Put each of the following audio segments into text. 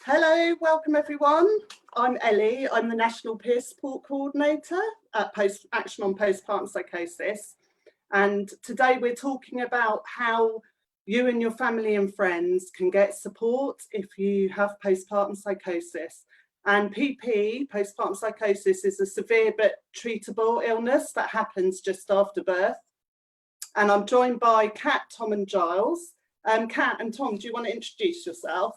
Hello, welcome everyone. I'm Ellie. I'm the National Peer Support Coordinator at Action on Postpartum Psychosis. And today we're talking about how you and your family and friends can get support if you have postpartum psychosis. And PP, postpartum psychosis, is a severe but treatable illness that happens just after birth. And I'm joined by Kat, Tom and Giles. Kat and Tom, do you want to introduce yourself?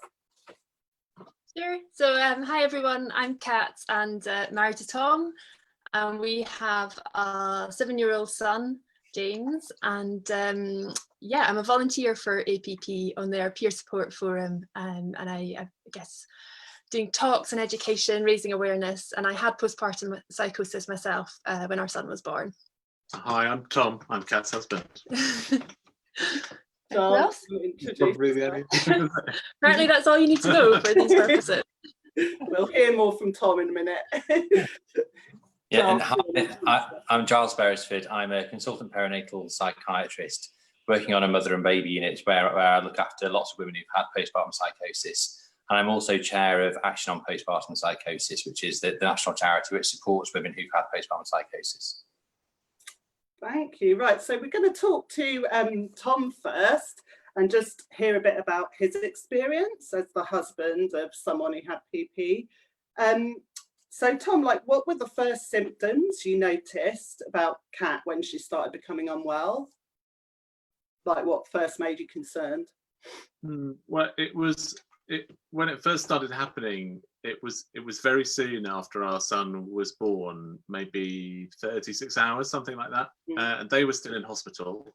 Sure. So hi everyone, I'm Kat and married to Tom, and we have a 7-year-old son, James, and yeah, I'm a volunteer for APP on their peer support forum, and I guess doing talks and education, raising awareness, and I had postpartum psychosis myself when our son was born. Hi, I'm Tom. I'm Kat's husband. Giles, Apparently that's all you need to know for these purposes. We'll hear more from Tom in a minute. Yeah, and hi, I'm Giles Berrisford. I'm a consultant perinatal psychiatrist working on a mother and baby unit where I look after lots of women who've had postpartum psychosis. And I'm also chair of Action on Postpartum Psychosis, which is the national charity which supports women who've had postpartum psychosis. Thank you. Right, so we're going to talk to Tom first and just hear a bit about his experience as the husband of someone who had PP. So Tom, what were the first symptoms you noticed about Kat when she started becoming unwell? What first made you concerned? Well, when it first started happening, it was very soon after our son was born, maybe 36 hours, something like that. And they were still in hospital.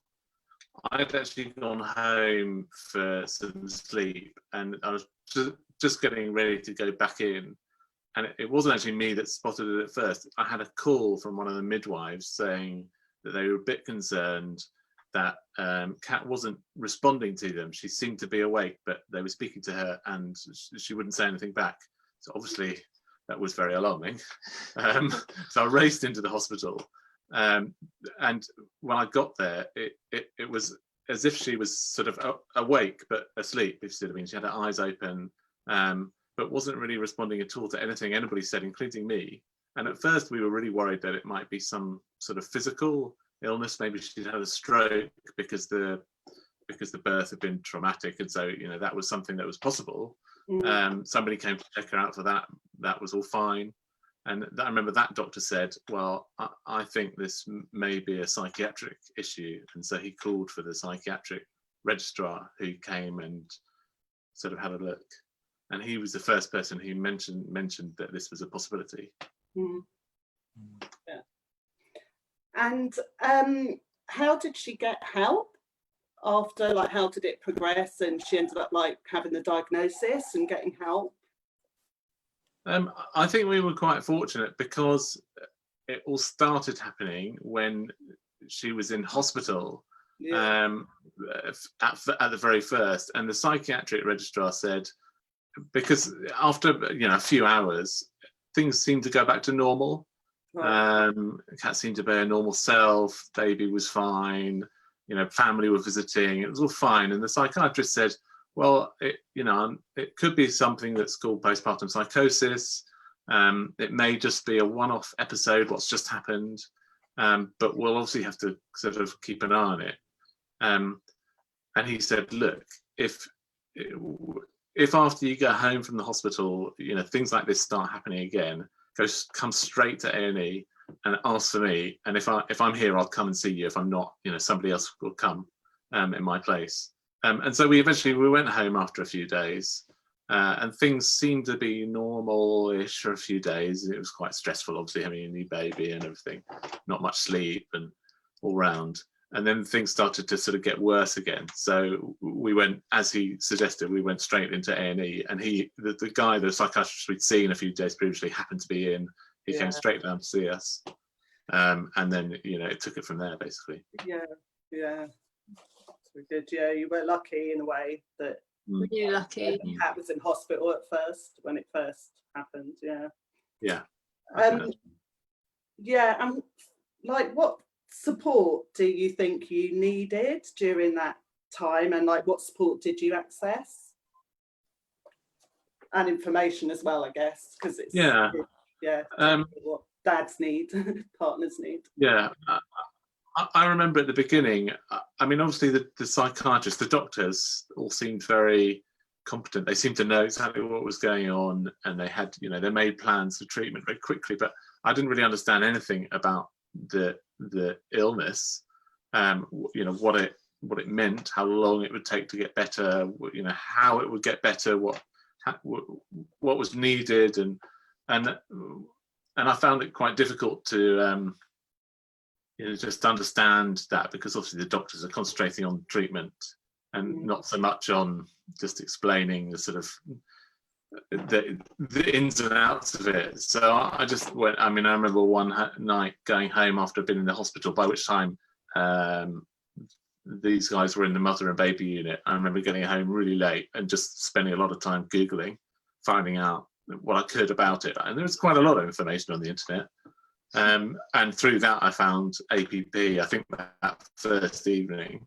I'd actually gone home for some sleep, and I was just getting ready to go back in. And it wasn't actually me that spotted it at first. I had a call from one of the midwives saying that they were a bit concerned that Kat wasn't responding to them. She seemed to be awake, but they were speaking to her and she wouldn't say anything back. So obviously that was very alarming. So I raced into the hospital. And when I got there, it was as if she was sort of awake, but asleep, if you see what I mean. She had her eyes open, but wasn't really responding at all to anything anybody said, including me. And at first we were really worried that it might be some sort of physical illness. Maybe she'd had a stroke because the birth had been traumatic, and so that was something that was possible. Somebody came to check her out for that. That was all fine. And I remember that doctor said, well, I think this may be a psychiatric issue. And so he called for the psychiatric registrar, who came and sort of had a look. And he was the first person who mentioned that this was a possibility. Yeah. And how did she get help after? How did it progress and she ended up having the diagnosis and getting help? I think we were quite fortunate because it all started happening when she was in hospital. Yeah. At the very first, and the psychiatric registrar said, because after a few hours, things seemed to go back to normal. Right. Kat seemed to be a normal self. Baby was fine. Family were visiting. It was all fine. And the psychiatrist said, well, it could be something that's called postpartum psychosis. It may just be a one-off episode, what's just happened, but we'll obviously have to sort of keep an eye on it. And he said, look, if after you go home from the hospital, things like this start happening again, come straight to A&E and ask for me. And if I'm here, I'll come and see you. If I'm not, somebody else will come in my place. And so we went home after a few days, and things seemed to be normal-ish for a few days. It was quite stressful, obviously, having a new baby and everything, not much sleep and all round. And then things started to sort of get worse again. So we went, as he suggested, we went straight into A&E, and the guy, the psychiatrist we'd seen a few days previously, happened to be in. He came straight down to see us, and then it took it from there, basically. Yeah. We did. Yeah, you were lucky in a way that really lucky. Kat was in hospital at first when it first happened. Yeah. And what support do you think you needed during that time, and what support did you access? and information as well, I guess, because it's what dads need, partners need. Yeah, I remember at the beginning, I mean, obviously the psychiatrists, the doctors all seemed very competent. They seemed to know exactly what was going on, and they had, they made plans for treatment very quickly, but I didn't really understand anything about the illness, what it meant, how long it would take to get better, how it would get better, what was needed, and I found it quite difficult to just understand that, because obviously the doctors are concentrating on treatment and not so much on just explaining the sort of the ins and outs of it. So I just went, I remember one night going home after I'd been in the hospital, by which time these guys were in the mother and baby unit. I remember getting home really late and just spending a lot of time Googling, finding out what I could about it. And there was quite a lot of information on the internet. And through that, I found APP, I think that first evening,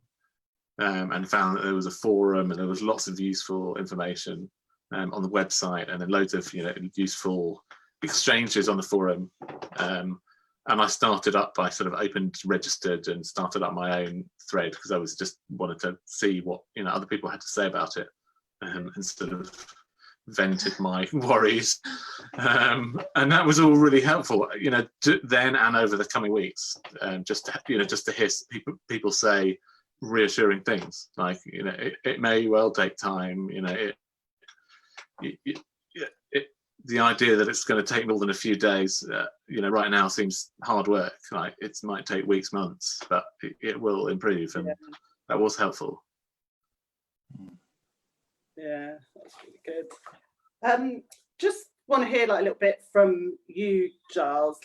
and found that there was a forum and there was lots of useful information on the website, and then loads of useful exchanges on the forum. And I started up, I sort of registered and started up my own thread, because I was just wanted to see what other people had to say about it, and sort of vented my worries, and that was all really helpful, then and over the coming weeks, just to hear people say reassuring things like, it may well take time, the idea that it's going to take more than a few days, right now seems hard work. Like, it might take weeks, months, but it will improve, and that was helpful. Yeah, that's really good. Just want to hear a little bit from you, Giles.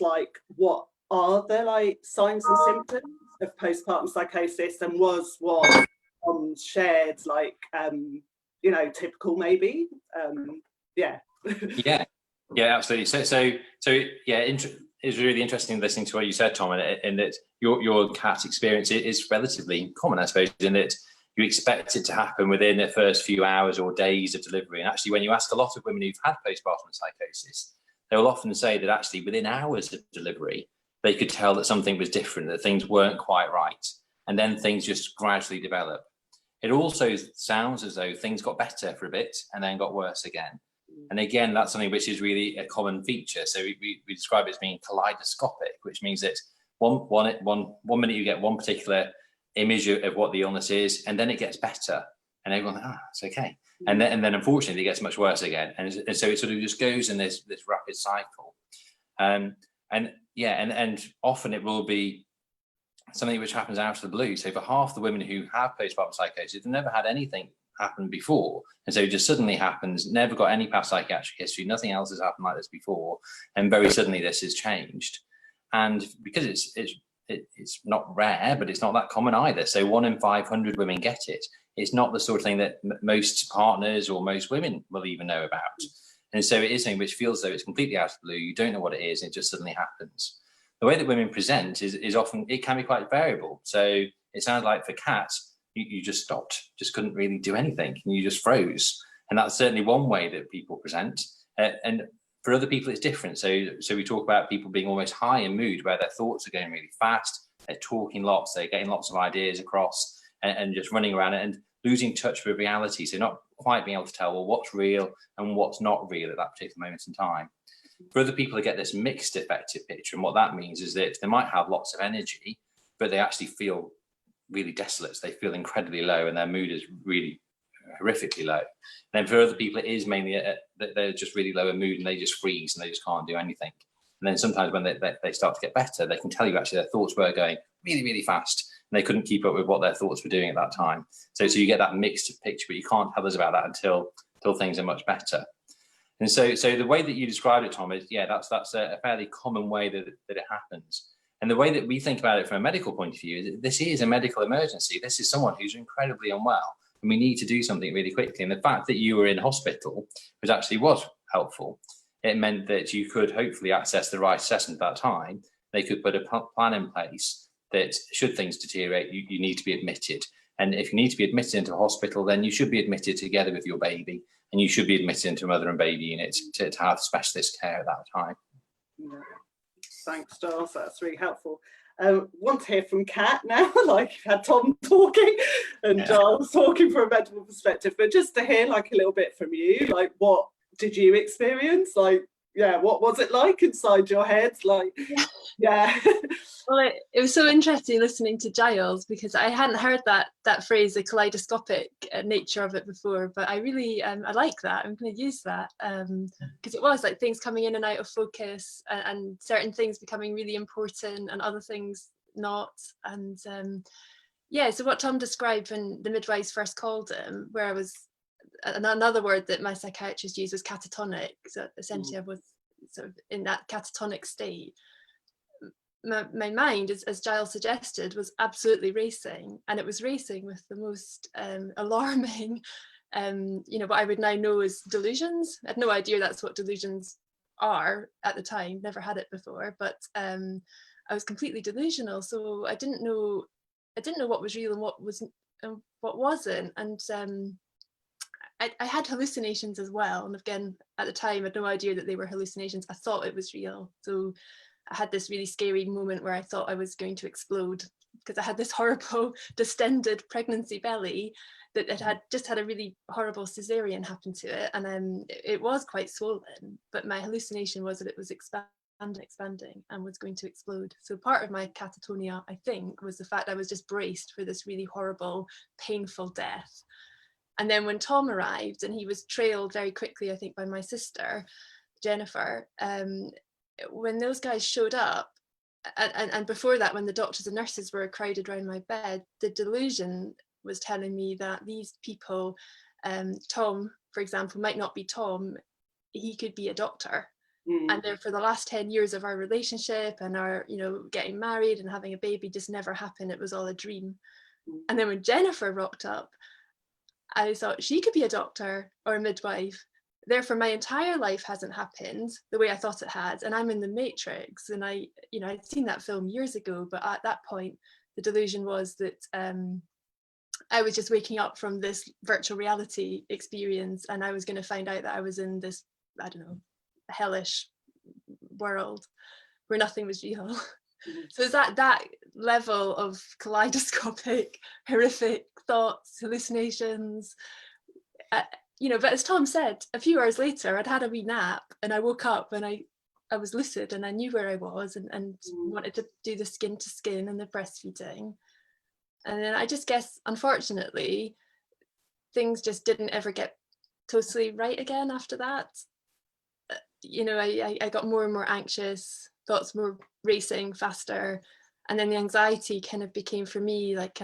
What are the signs and symptoms of postpartum psychosis, and was what shared typical maybe? Yeah, absolutely. So it's really interesting listening to what you said, Tom, and that your cat's experience is relatively common, I suppose, in that you expect it to happen within the first few hours or days of delivery. And actually, when you ask a lot of women who've had postpartum psychosis, they will often say that actually within hours of delivery, they could tell that something was different, that things weren't quite right. And then things just gradually develop. It also sounds as though things got better for a bit and then got worse again. And again, that's something which is really a common feature. So we describe it as being kaleidoscopic, which means that one minute you get one particular image of what the illness is, and then it gets better, and everyone's like, it's okay. And then unfortunately it gets much worse again. And so it sort of just goes in this rapid cycle. And often it will be something which happens out of the blue. So for half the women who have postpartum psychosis, they've never had anything happen before, and so it just suddenly happens, never got any past psychiatric history, nothing else has happened like this before, and very suddenly this has changed. And because it's not rare, but it's not that common either, so 1 in 500 women get it. It's not the sort of thing that most partners or most women will even know about, and so it is something which feels as though it's completely out of the blue. You don't know what it is, and it just suddenly happens. The way that women present is often, it can be quite variable. So it sounds like for cats, you just stopped, just couldn't really do anything, and you just froze. And that's certainly one way that people present. And for other people, it's different. So we talk about people being almost high in mood, where their thoughts are going really fast, they're talking lots, they're getting lots of ideas across, and just running around and losing touch with reality. So not quite being able to tell, well, what's real and what's not real at that particular moment in time. For other people, they get this mixed affective picture. And what that means is that they might have lots of energy, but they actually feel really desolate. So they feel incredibly low, and their mood is really horrifically low. And then for other people, it is mainly that they're just really low in mood, and they just freeze and they just can't do anything. And then sometimes when they start to get better, they can tell you actually their thoughts were going really, really fast, and they couldn't keep up with what their thoughts were doing at that time. So you get that mixed picture, but you can't tell us about that until things are much better. And so the way that you described it, Tom, is that's a fairly common way that it happens. And the way that we think about it from a medical point of view is this is a medical emergency. This is someone who's incredibly unwell, and we need to do something really quickly. And the fact that you were in hospital was helpful. It meant that you could hopefully access the right assessment at that time. They could put a plan in place that should things deteriorate, you need to be admitted. And if you need to be admitted into a hospital, then you should be admitted together with your baby, and you should be admitted into a mother and baby unit to have specialist care at that time. Yeah. Thanks, Giles. That's really helpful. Want to hear from Kat now, like you've had Tom talking and Giles talking from a medical perspective, but just to hear like a little bit from you, like what did you experience? Like, yeah, what was it like inside your head? Like, yeah. Well, it was so interesting listening to Giles, because I hadn't heard that phrase, the kaleidoscopic nature of it before, but I really I like that. I'm going to use that because it was like things coming in and out of focus, and certain things becoming really important and other things not. And yeah, so what Tom described when the midwives first called him, where I was, another word that my psychiatrist used was catatonic. So essentially I was sort of in that catatonic state. My mind, as Giles suggested, was absolutely racing, and it was racing with the most alarming, what I would now know as delusions. I had no idea that's what delusions are at the time, never had it before, but I was completely delusional. So I didn't know what was real and what wasn't, and I had hallucinations as well. And again, at the time, I had no idea that they were hallucinations. I thought it was real. So I had this really scary moment where I thought I was going to explode, because I had this horrible distended pregnancy belly that had just had a really horrible cesarean happen to it, and it was quite swollen, but my hallucination was that it was expanding and was going to explode. So part of my catatonia, I think, was the fact I was just braced for this really horrible, painful death. And then when Tom arrived, and he was trailed very quickly, I think, by my sister, Jennifer, when those guys showed up, and before that, when the doctors and nurses were crowded around my bed, the delusion was telling me that these people, Tom, for example, might not be Tom, he could be a doctor. And then for the last 10 years of our relationship and our, getting married and having a baby just never happened. It was all a dream. And then when Jennifer rocked up, I thought she could be a doctor or a midwife. Therefore, my entire life hasn't happened the way I thought it had, and I'm in the Matrix. And I'd seen that film years ago, but at that point, the delusion was that I was just waking up from this virtual reality experience, and I was going to find out that I was in this, I don't know, hellish world where nothing was real. So it's that level of kaleidoscopic, horrific thoughts, hallucinations. But as Tom said, a few hours later, I'd had a wee nap, and I woke up and I was lucid, and I knew where I was, and wanted to do the skin to skin and the breastfeeding. And then I just guess, unfortunately, things just didn't ever get totally right again after that. I got more and more anxious, thoughts more racing faster. And then the anxiety kind of became for me like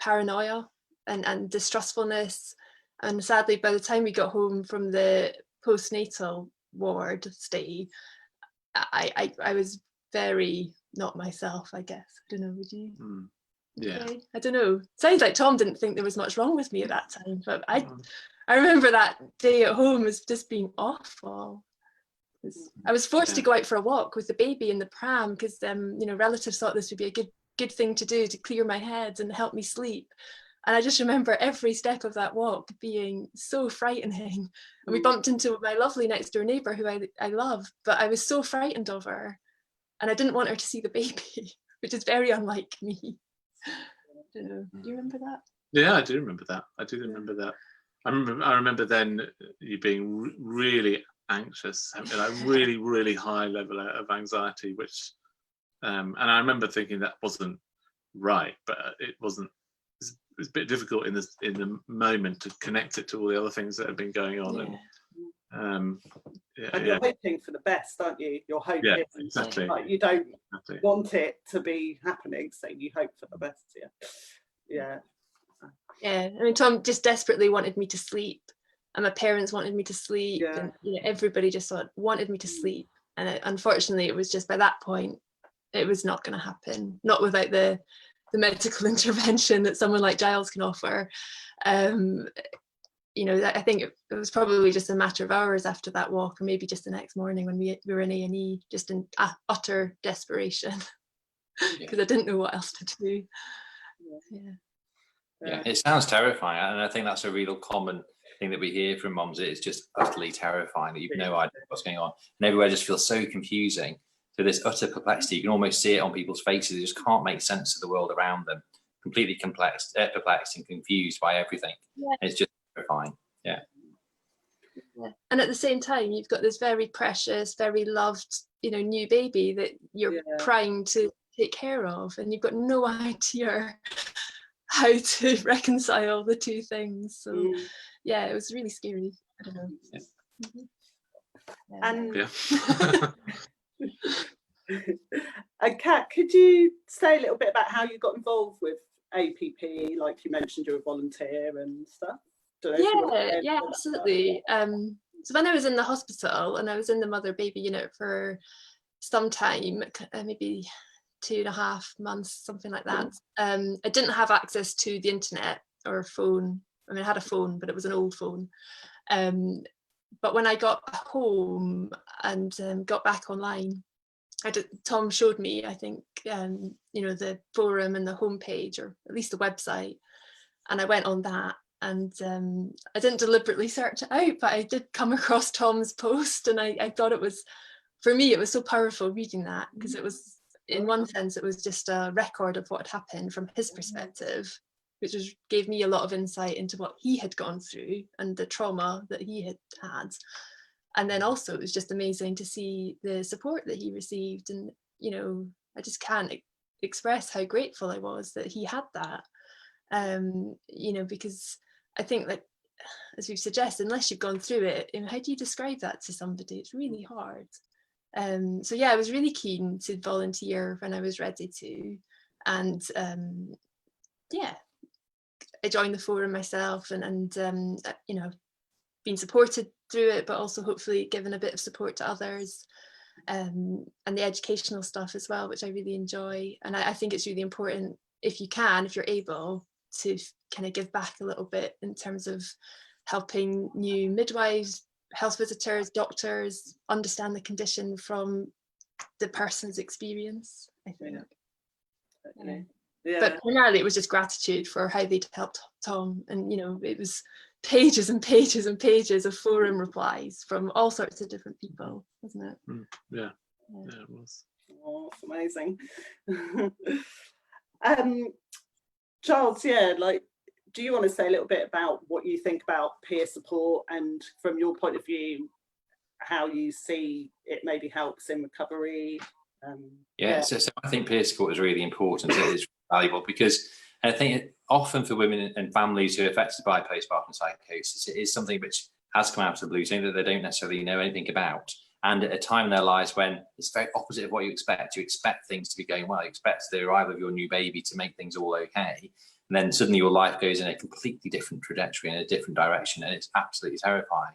paranoia and distrustfulness. And sadly, by the time we got home from the postnatal ward stay, I was very not myself, I guess. I don't know, would you? Yeah. Okay. I don't know. Sounds like Tom didn't think there was much wrong with me at that time, but I remember that day at home as just being awful. I was forced to go out for a walk with the baby in the pram because relatives thought this would be a good thing to do to clear my head and help me sleep. And I just remember every step of that walk being so frightening. And we bumped into my lovely next door neighbour who I love, but I was so frightened of her, and I didn't want her to see the baby, which is very unlike me. I don't know. Do you remember that? Yeah, I do remember that. I remember then you being really anxious, having a really, really high level of anxiety, which, and I remember thinking that wasn't right, but it wasn't. It was a bit difficult in the moment to connect it to all the other things that have been going on. And you're hoping for the best, aren't you? You're hoping. Yeah, exactly. Like you don't want it to be happening, so you hope for the best. Yeah. I mean, Tom just desperately wanted me to sleep, and my parents wanted me to sleep, and everybody just wanted me to sleep. And unfortunately, it was just by that point, it was not going to happen. Not without the medical intervention that someone like Giles can offer. I think it was probably just a matter of hours after that walk, or maybe just the next morning when we were in A&E, just in utter desperation, because I didn't know what else to do. Yeah, it sounds terrifying, and I think that's a real common thing that we hear from mums. It's just utterly terrifying that you've no idea what's going on, and everywhere just feels so confusing. So this utter perplexity, you can almost see it on people's faces. They just can't make sense of the world around them, completely perplexed and confused by everything. Yeah. It's just terrifying. Yeah. And at the same time, you've got this very precious, very loved, new baby that you're trying to take care of, and you've got no idea how to reconcile the two things. So yeah, it was really scary. I don't know. And Yeah. and Kat, could you say a little bit about how you got involved with APP? Like you mentioned, you're a volunteer and stuff. Yeah, absolutely. So when I was in the hospital and I was in the mother baby unit for some time, maybe 2.5 months, something like that, I didn't have access to the internet or phone. I mean, I had a phone, but it was an old phone. But when I got home and got back online, Tom showed me, I think, the forum and the homepage, or at least the website, and I went on that. And I didn't deliberately search it out, but I did come across Tom's post, and I thought it was, for me, it was so powerful reading that, because it was, in one sense, it was just a record of what had happened from his perspective, which gave me a lot of insight into what he had gone through and the trauma that he had had. And then also it was just amazing to see the support that he received. And, I just can't express how grateful I was that he had that, because I think, like, as we've suggested, unless you've gone through it, how do you describe that to somebody? It's really hard. So yeah, I was really keen to volunteer when I was ready to. And yeah, I joined the forum myself and been supported through it, but also hopefully given a bit of support to others, and the educational stuff as well, which I really enjoy. And I think it's really important, if you're able to kind of give back a little bit in terms of helping new midwives, health visitors, doctors understand the condition from the person's experience, I think. But primarily it was just gratitude for how they'd helped Tom, and it was pages and pages and pages of forum replies from all sorts of different people, wasn't it? Yeah, it was. Oh, it's amazing. Giles, do you want to say a little bit about what you think about peer support, and from your point of view, how you see it maybe helps in recovery? So I think peer support is really important. It is valuable because I think often for women and families who are affected by postpartum psychosis, it is something which has come out of the blue, something that they don't necessarily know anything about. And at a time in their lives when it's very opposite of what you expect things to be going well, you expect the arrival of your new baby to make things all okay. And then suddenly your life goes in a completely different trajectory, in a different direction, and it's absolutely terrifying.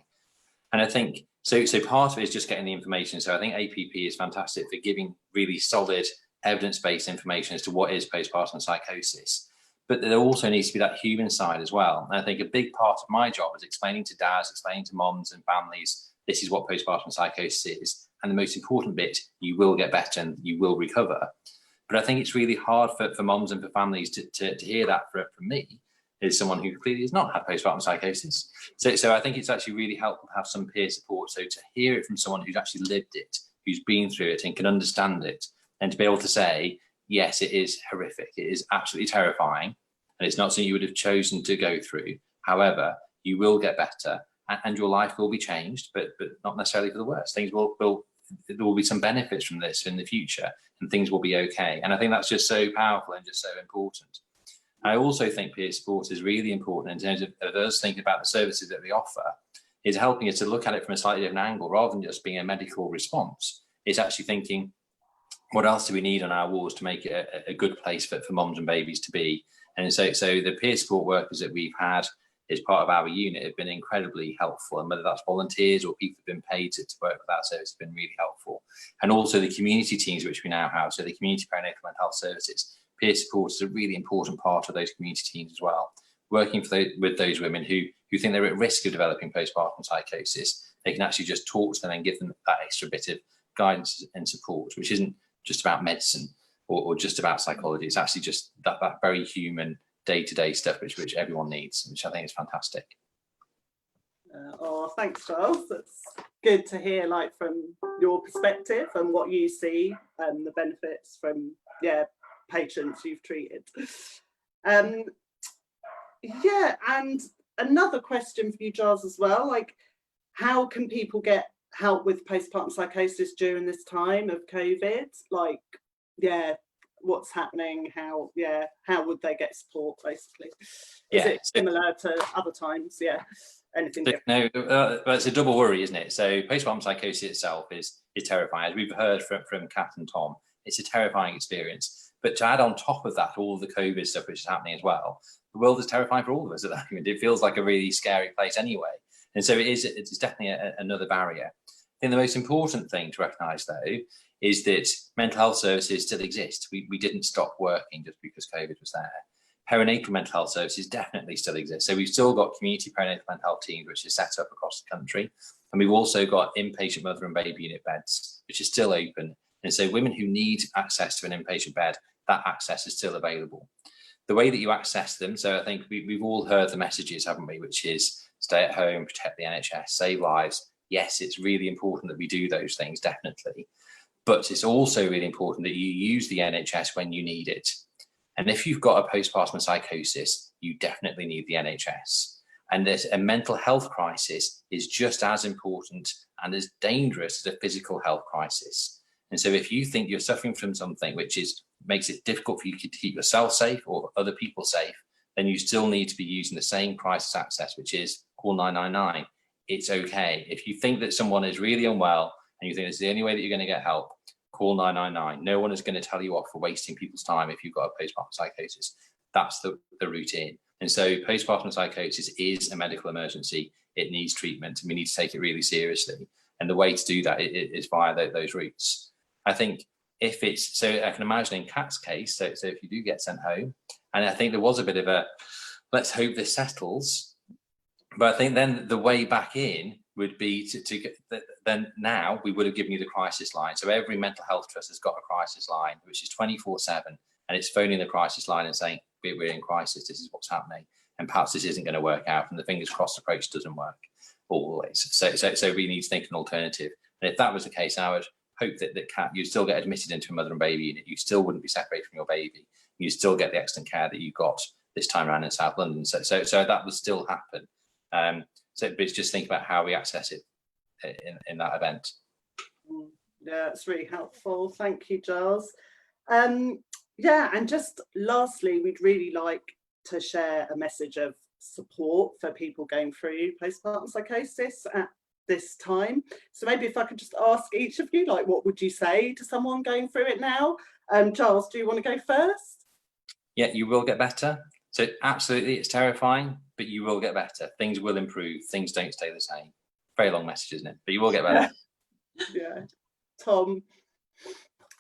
And I think, so part of it is just getting the information. So I think APP is fantastic for giving really solid evidence-based information as to what is postpartum psychosis. But there also needs to be that human side as well. And I think a big part of my job is explaining to dads, explaining to moms and families, this is what postpartum psychosis is. And the most important bit, you will get better and you will recover. But I think it's really hard for moms and for families to hear that from me, as someone who clearly has not had postpartum psychosis. So I think it's actually really helpful to have some peer support. So to hear it from someone who's actually lived it, who's been through it and can understand it, and to be able to say, yes, it is horrific, it is absolutely terrifying, and it's not something you would have chosen to go through. However, you will get better and your life will be changed, but not necessarily for the worse. Things there will be some benefits from this in the future, and things will be okay. And I think that's just so powerful and just so important. I also think peer support is really important in terms of us thinking about the services that we offer, is helping us to look at it from a slightly different angle, rather than just being a medical response. It's actually thinking, what else do we need on our wards to make it a good place for moms and babies to be? And so the peer support workers that we've had as part of our unit have been incredibly helpful, and whether that's volunteers or people who've been paid to work with our service have been really helpful. And also the community teams which we now have, so the community perinatal and health services, peer support is a really important part of those community teams as well. Working with those women who think they're at risk of developing postpartum psychosis, they can actually just talk to them and give them that extra bit of guidance and support, which isn't just about medicine or just about psychology. It's actually just that very human day-to-day stuff which everyone needs, which I think is fantastic. Oh, thanks, Giles. That's good to hear, like, from your perspective and what you see and the benefits from, patients you've treated. Yeah, and another question for you, Giles, as well, like, how can people get help with postpartum psychosis during this time of COVID? Like, what's happening? How would they get support, basically? Is it similar to other times? Anything different? No, but it's a double worry, isn't it? So postpartum psychosis itself is terrifying. As we've heard from Kath and Tom, it's a terrifying experience. But to add on top of that, all the COVID stuff which is happening as well, the world is terrifying for all of us at that moment. It feels like a really scary place anyway. And so it's definitely another barrier. I think the most important thing to recognise, though, is that mental health services still exist. We didn't stop working just because COVID was there. Perinatal mental health services definitely still exist. So we've still got community perinatal mental health teams, which is set up across the country. And we've also got inpatient mother and baby unit beds, which is still open. And so women who need access to an inpatient bed, that access is still available. The way that you access them, so I think we've all heard the messages, haven't we, which is stay at home, protect the NHS, save lives. Yes, it's really important that we do those things, definitely. But it's also really important that you use the NHS when you need it. And if you've got a postpartum psychosis, you definitely need the NHS. And there's a mental health crisis is just as important and as dangerous as a physical health crisis. And so if you think you're suffering from something which makes it difficult for you to keep yourself safe or other people safe, then you still need to be using the same crisis access, which is call 999. It's okay. If you think that someone is really unwell and you think it's the only way that you're going to get help, call 999. No one is going to tell you off for wasting people's time if you've got a postpartum psychosis. That's the route in. And so postpartum psychosis is a medical emergency. It needs treatment, and we need to take it really seriously. And the way to do that is via those routes. I think if it's, so I can imagine in Kat's case, so if you do get sent home, and I think there was a bit of a, let's hope this settles. But I think then the way back in would be to get, then now we would have given you the crisis line. So every mental health trust has got a crisis line, which is 24/7, and it's phoning the crisis line and saying, we're in crisis, this is what's happening, and perhaps this isn't going to work out, and the fingers crossed approach doesn't work always. So we need to think an alternative. And if that was the case, I would hope that Kat, you still get admitted into a mother and baby unit, you still wouldn't be separated from your baby, you still get the excellent care that you got this time around in South London. So that would still happen. So it's just think about how we access it in that event. Yeah, it's really helpful. Thank you, Giles. Yeah, and just lastly, we'd really like to share a message of support for people going through postpartum psychosis at this time. So maybe if I could just ask each of you, like, what would you say to someone going through it now? Giles, do you want to go first? Yeah, you will get better. So absolutely, it's terrifying, but you will get better. Things will improve. Things don't stay the same. Very long message, isn't it? But you will get better. Yeah. Tom?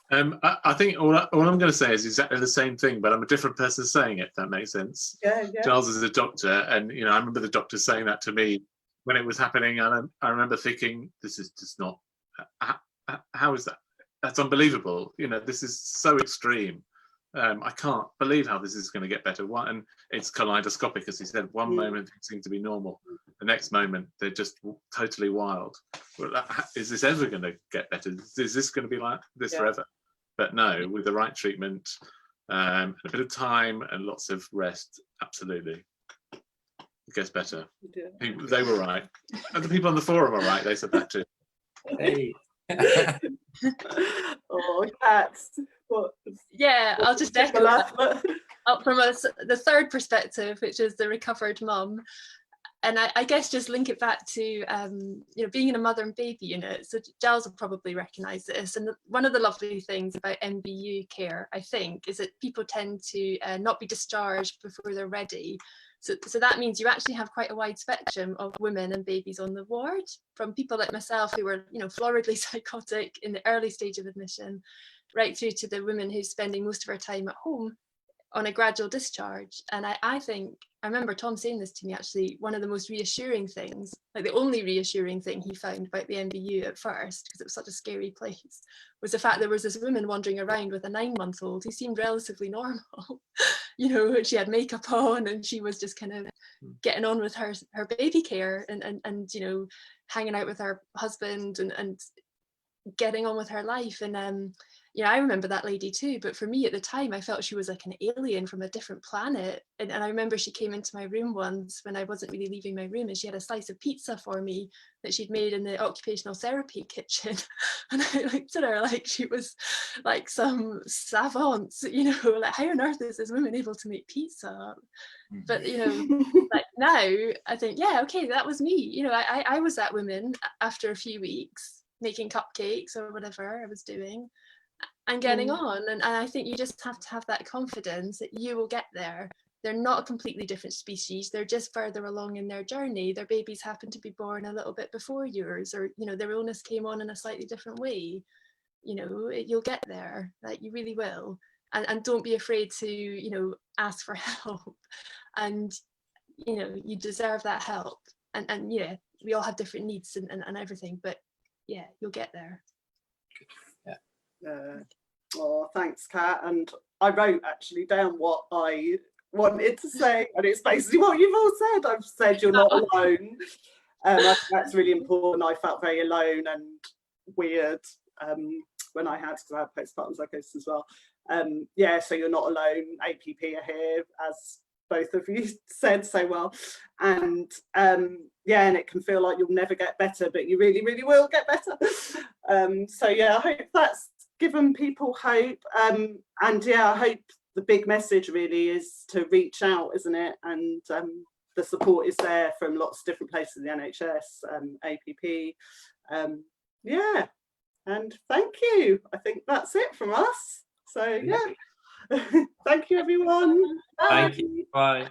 I think all I'm going to say is exactly the same thing, but I'm a different person saying it, if that makes sense. Yeah. Giles is a doctor, and I remember the doctor saying that to me when it was happening, and I remember thinking, this is just not, how is that? That's unbelievable. This is so extreme. I can't believe how this is going to get better. And it's kaleidoscopic, as he said. One moment things seem to be normal, the next moment they're just totally wild. Well, is this ever going to get better? Is this going to be like this forever? But no, with the right treatment, a bit of time and lots of rest, absolutely, it gets better. Yeah. They were right. And the people on the forum are right. They said that too. Hey. Oh, cats. Yeah, I'll just echo that up from the third perspective, which is the recovered mum. And I guess just link it back to being in a mother and baby unit. So Giles will probably recognise this. And one of the lovely things about MBU care, I think, is that people tend to not be discharged before they're ready. So that means you actually have quite a wide spectrum of women and babies on the ward, from people like myself who were, floridly psychotic in the early stage of admission, right through to the women who's spending most of her time at home on a gradual discharge. And I think, I remember Tom saying this to me, actually, one of the most reassuring things, like the only reassuring thing he found about the MBU at first, because it was such a scary place, was the fact there was this woman wandering around with a 9-month-old who seemed relatively normal. you know, she had makeup on and she was just kind of getting on with her baby care and you know, hanging out with her husband and getting on with her life. And you know, I remember that lady too, but for me at the time I felt she was like an alien from a different planet. And I remember she came into my room once when I wasn't really leaving my room, and she had a slice of pizza for me that she'd made in the occupational therapy kitchen. And I looked at her like she was like some savant, you know, like how on earth is this woman able to make pizza? But you know, like now I think, yeah, okay, that was me. You know, I was that woman after a few weeks making cupcakes or whatever I was doing and getting on. And I think you just have to have that confidence that you will get there. They're not a completely different species. They're just further along in their journey. Their babies happen to be born a little bit before yours, or, you know, their illness came on in a slightly different way. You know, you'll get there, like you really will. And don't be afraid to, you know, ask for help. And, you know, you deserve that help. And yeah, we all have different needs and everything, but yeah, you'll get there. Oh, thanks, Kat. And I wrote actually down what I wanted to say, and it's basically what you've all said. I've said you're not alone. I think that's really important. I felt very alone and weird when I had, because I had postpartum psychosis as well. Yeah, so you're not alone. APP are here, as both of you said so well. And yeah, and it can feel like you'll never get better, but you really, really will get better. So yeah, I hope that's given people hope. And yeah, I hope the big message really is to reach out, isn't it? And the support is there from lots of different places, the NHS, APP. Yeah, and thank you. I think that's it from us. So yeah, thank you everyone. Thank you. Bye.